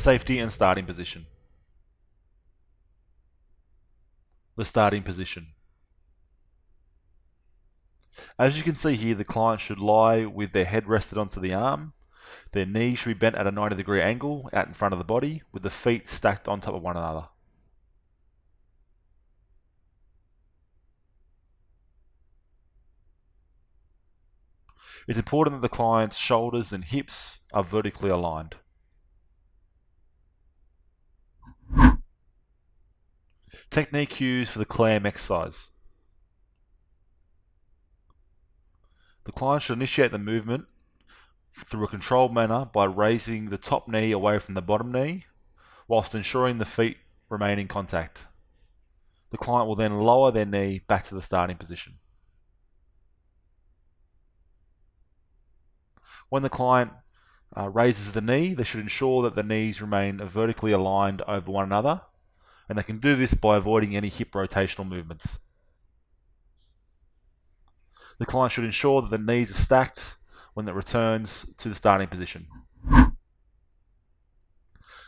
safety and starting position. The starting position. As you can see here, the client should lie with their head rested onto the arm. Their knees should be bent at a 90-degree angle out in front of the body, with the feet stacked on top of one another. It's important that the client's shoulders and hips are vertically aligned. Technique cues for the clam exercise. The client should initiate the movement through a controlled manner by raising the top knee away from the bottom knee, whilst ensuring the feet remain in contact. The client will then lower their knee back to the starting position. When the client raises the knee, they should ensure that the knees remain vertically aligned over one another, and they can do this by avoiding any hip rotational movements. The client should ensure that the knees are stacked when it returns to the starting position.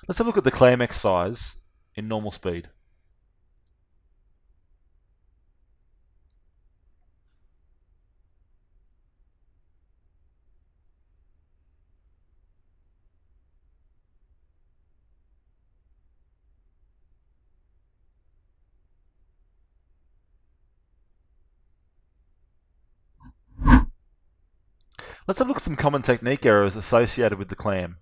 Let's have a look at the clam exercise in normal speed. Let's have a look at some common technique errors associated with the clam.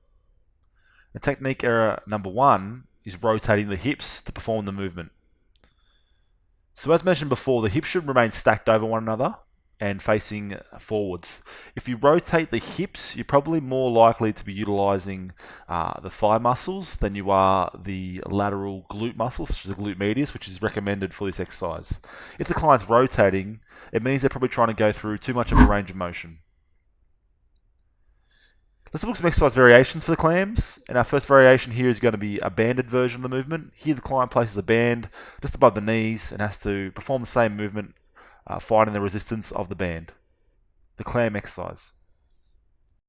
The technique error number 1 is rotating the hips to perform the movement. So as mentioned before, the hips should remain stacked over one another and facing forwards. If you rotate the hips, you're probably more likely to be utilizing the thigh muscles than you are the lateral glute muscles, such as the glute medius, which is recommended for this exercise. If the client's rotating, it means they're probably trying to go through too much of a range of motion. Let's look at some exercise variations for the clams. And our first variation here is going to be a banded version of the movement. Here the client places a band just above the knees and has to perform the same movement, fighting the resistance of the band. The clam exercise.